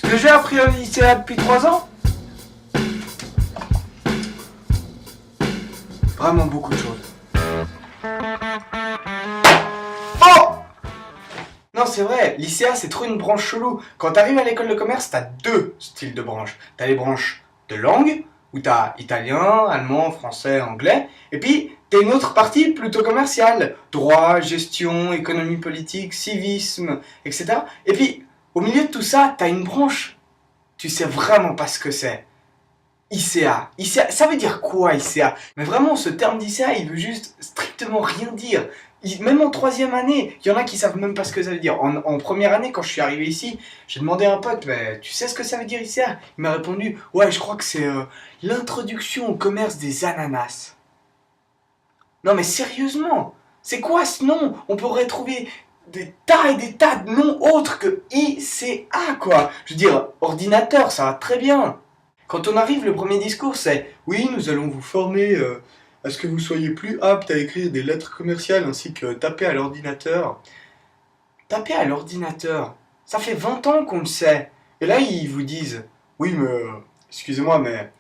que j'ai appris au lycée depuis 3 ans? Vraiment beaucoup de choses. Oh! Non, c'est vrai, lycéa, c'est trop une branche chelou. Quand t'arrives à l'école de commerce, t'as deux styles de branches. T'as les branches de langue, où t'as italien, allemand, français, anglais. Et puis, t'as une autre partie plutôt commerciale. Droit, gestion, économie politique, civisme, etc. Et puis, au milieu de tout ça, t'as une branche. Tu sais vraiment pas ce que c'est. ICA. ICA, ça veut dire quoi ICA? Mais vraiment, ce terme d'ICA, il veut juste strictement rien dire. Même en 3e année, il y en a qui savent même pas ce que ça veut dire. En première année, quand je suis arrivé ici, j'ai demandé à un pote, mais tu sais ce que ça veut dire ICA? Il m'a répondu, ouais, je crois que c'est l'introduction au commerce des ananas. Non mais sérieusement, c'est quoi ce nom? On pourrait trouver des tas et des tas de noms autres que ICA, quoi. Je veux dire, ordinateur, ça va très bien. Quand on arrive, le premier discours, c'est « Oui, nous allons vous former à ce que vous soyez plus apte à écrire des lettres commerciales ainsi que taper à l'ordinateur. » Taper à l'ordinateur, ça fait 20 ans qu'on le sait. Et là, ils vous disent « Oui, mais excusez-moi, mais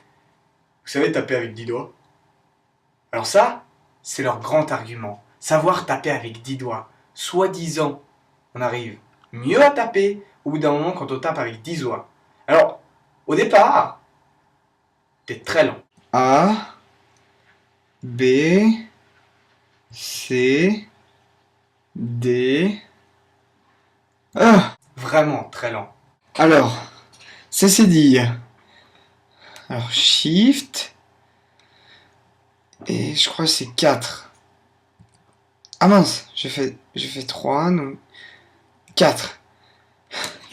vous savez taper avec 10 doigts ?» Alors ça, c'est leur grand argument. Savoir taper avec 10 doigts. Soi-disant, on arrive mieux à taper au bout d'un moment quand on tape avec 10 doigts. Alors, au départ, t'es très lent. A, B, C, D, E. Vraiment très lent. Alors, ça c'est dire. Alors, Shift. Et je crois que c'est 4. Ah mince, j'ai fait 3, donc 4.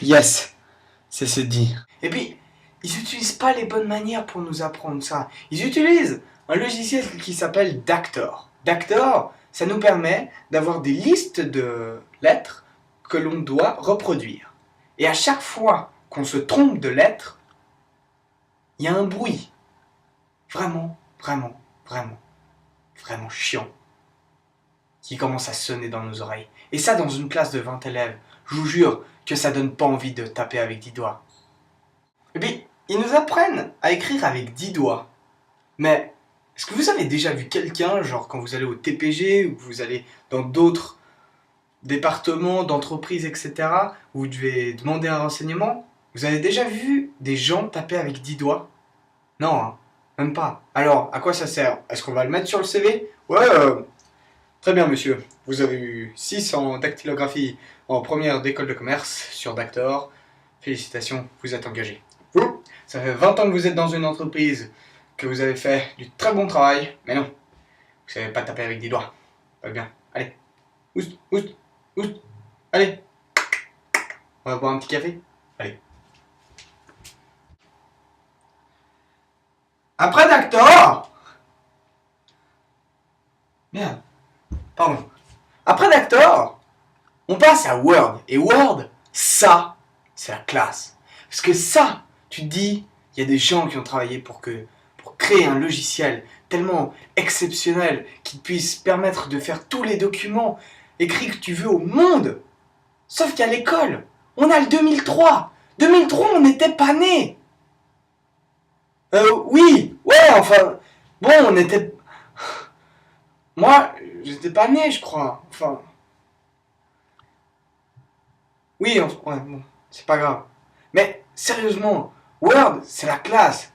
Yes, c'est dit. Et puis, ils n'utilisent pas les bonnes manières pour nous apprendre ça. Ils utilisent un logiciel qui s'appelle Dactor. Dactor, ça nous permet d'avoir des listes de lettres que l'on doit reproduire. Et à chaque fois qu'on se trompe de lettres, il y a un bruit. Vraiment, vraiment, vraiment, vraiment chiant qui commence à sonner dans nos oreilles. Et ça dans une classe de 20 élèves. Je vous jure que ça donne pas envie de taper avec 10 doigts. Et puis, ils nous apprennent à écrire avec 10 doigts. Mais, est-ce que vous avez déjà vu quelqu'un, genre quand vous allez au TPG, ou que vous allez dans d'autres départements, d'entreprises, etc., où vous devez demander un renseignement, vous avez déjà vu des gens taper avec 10 doigts? Non, hein, même pas. Alors, à quoi ça sert? Est-ce qu'on va le mettre sur le CV? Ouais, très bien monsieur. Vous avez eu 6 en dactylographie en première d'école de commerce sur Dactor. Félicitations, vous êtes engagé. Vous, ça fait 20 ans que vous êtes dans une entreprise, que vous avez fait du très bon travail, mais non, vous savez pas taper avec des doigts. Pas bien. Allez. Oust, oust, oust. Allez. On va boire un petit café? Allez. Après Dactor. Merde. Pardon. Après Dactor, on passe à Word. Et Word, ça, c'est la classe. Parce que ça, tu te dis, il y a des gens qui ont travaillé pour créer un logiciel tellement exceptionnel qui puisse permettre de faire tous les documents écrits que tu veux au monde. Sauf qu'à l'école, on a le 2003. 2003, on n'était pas nés. Oui, ouais, enfin, bon, on était... Moi, j'étais pas né, je crois. Enfin... Oui, ouais, bon, c'est pas grave. Mais, sérieusement, Word, c'est la classe.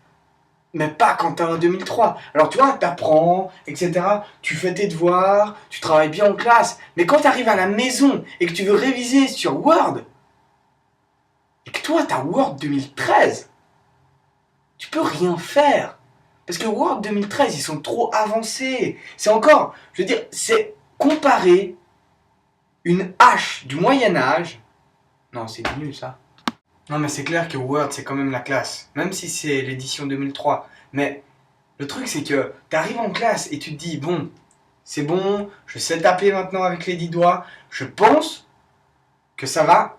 Mais pas quand t'es en 2003. Alors tu vois, t'apprends, etc. Tu fais tes devoirs, tu travailles bien en classe. Mais quand t'arrives à la maison et que tu veux réviser sur Word, et que toi t'as Word 2013, tu peux rien faire. Parce que Word 2013, ils sont trop avancés. C'est encore, je veux dire, c'est comparer une hache du Moyen-Âge. Non, c'est nul ça. Non mais c'est clair que Word c'est quand même la classe, même si c'est l'édition 2003. Mais le truc c'est que t'arrives en classe et tu te dis bon, c'est bon, je sais taper maintenant avec les 10 doigts, je pense que ça va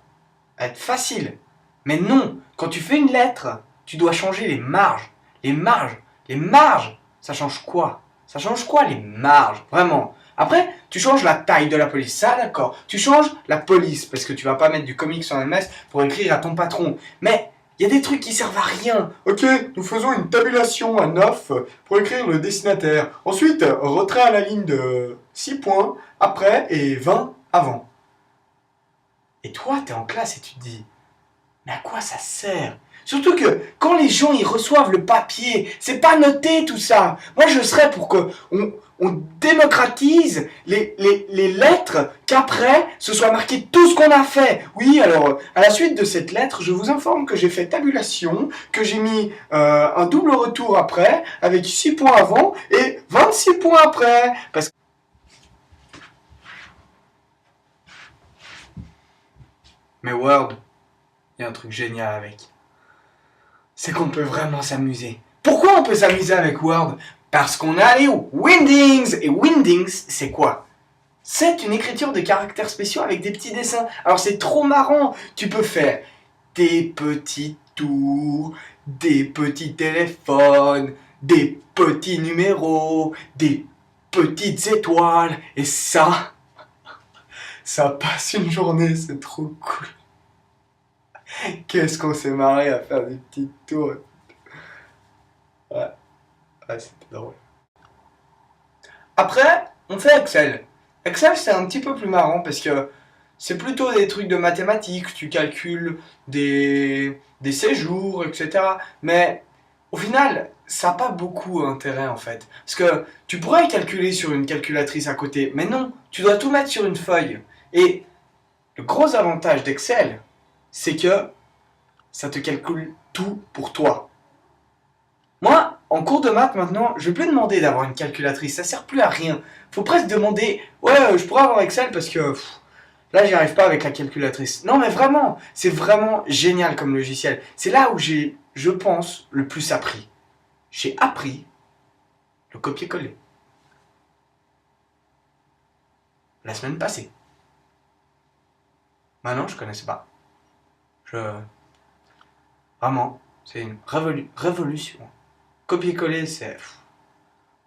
être facile. Mais non, quand tu fais une lettre, tu dois changer les marges. Les marges, les marges, ça change quoi? Ça change quoi les marges? Vraiment. Après, tu changes la taille de la police, ça d'accord. Tu changes la police, parce que tu vas pas mettre du comics sur MS pour écrire à ton patron. Mais Il y a des trucs qui servent à rien. Ok, nous faisons une tabulation à 9 pour écrire le destinataire. Ensuite, retrait à la ligne de 6 points après et 20 avant. Et toi, t'es en classe et tu te dis, mais à quoi ça sert? Surtout que quand les gens ils reçoivent le papier, c'est pas noté tout ça. Moi je serais pour que on démocratise les lettres, qu'après ce soit marqué tout ce qu'on a fait. Oui, alors à la suite de cette lettre, je vous informe que j'ai fait tabulation, que j'ai mis un double retour après, avec 6 points avant et 26 points après. Parce que... Mais Word, il y a un truc génial avec. C'est qu'on peut vraiment s'amuser. Pourquoi on peut s'amuser avec Word? Parce qu'on a les Wingdings. Et Wingdings, c'est quoi? C'est une écriture de caractères spéciaux avec des petits dessins. Alors c'est trop marrant. Tu peux faire des petits tours, des petits téléphones, des petits numéros, des petites étoiles. Et ça passe une journée, c'est trop cool. Qu'est-ce qu'on s'est marré à faire des petites tours. Ouais, c'était drôle. Après, on fait Excel. Excel, c'est un petit peu plus marrant parce que c'est plutôt des trucs de mathématiques. Tu calcules des séjours, etc. Mais au final, ça n'a pas beaucoup d'intérêt en fait. Parce que tu pourrais calculer sur une calculatrice à côté, mais non, tu dois tout mettre sur une feuille. Et le gros avantage d'Excel, c'est que ça te calcule tout pour toi. Moi, en cours de maths maintenant, je vais plus demander d'avoir une calculatrice, ça sert plus à rien. Faut presque demander, ouais, je pourrais avoir Excel parce que là, j'y arrive pas avec la calculatrice. Non, mais vraiment, c'est vraiment génial comme logiciel. C'est là où j'ai, je pense, le plus appris. J'ai appris le copier-coller. La semaine passée. Maintenant, je connaissais pas. Vraiment, c'est une révolution. Copier-coller, c'est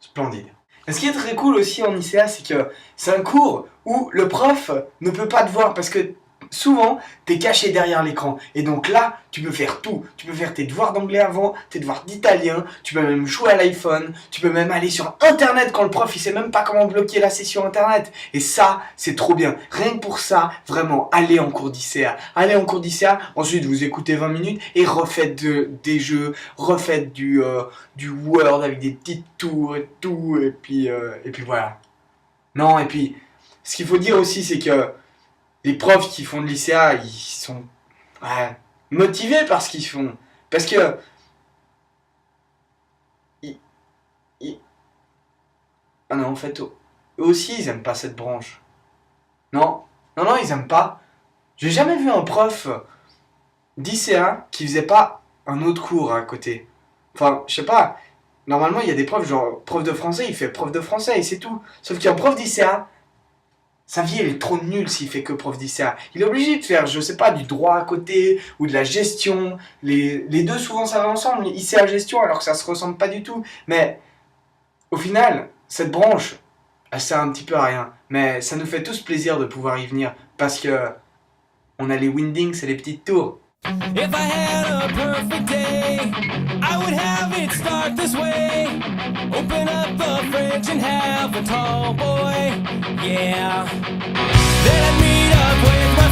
splendide. Et ce qui est très cool aussi en ICA, c'est que c'est un cours où le prof ne peut pas te voir parce que souvent, t'es caché derrière l'écran. Et donc là, tu peux faire tout. Tu peux faire tes devoirs d'anglais avant, tes devoirs d'italien, tu peux même jouer à l'iPhone, tu peux même aller sur Internet quand le prof, il sait même pas comment bloquer la session Internet. Et ça, c'est trop bien. Rien que pour ça, vraiment, allez en cours d'ICA. Allez en cours d'ICA, ensuite vous écoutez 20 minutes et refaites des jeux, refaites du Word avec des petites tours et tout, et puis voilà. Non, et puis, ce qu'il faut dire aussi, c'est que les profs qui font de l'ICA, ils sont motivés par ce qu'ils font. Parce que ah non, en fait, eux aussi, ils aiment pas cette branche. Non, ils aiment pas. J'ai jamais vu un prof d'ICA qui faisait pas un autre cours à côté. Enfin, je sais pas. Normalement, il y a des profs, genre, prof de français, il fait prof de français et c'est tout. Sauf qu'un prof d'ICA, sa vie, elle est trop nulle s'il fait que prof d'ICA. Il est obligé de faire, je sais pas, du droit à côté ou de la gestion. Les deux, souvent, ça va ensemble. ICA gestion, alors que ça se ressemble pas du tout. Mais au final, cette branche, elle sert un petit peu à rien. Mais ça nous fait tous plaisir de pouvoir y venir parce que on a les windings et les petites tours. If I had a perfect day, I would have it start this way. Open up the fridge and have a tall boy, yeah. Then I'd meet up with my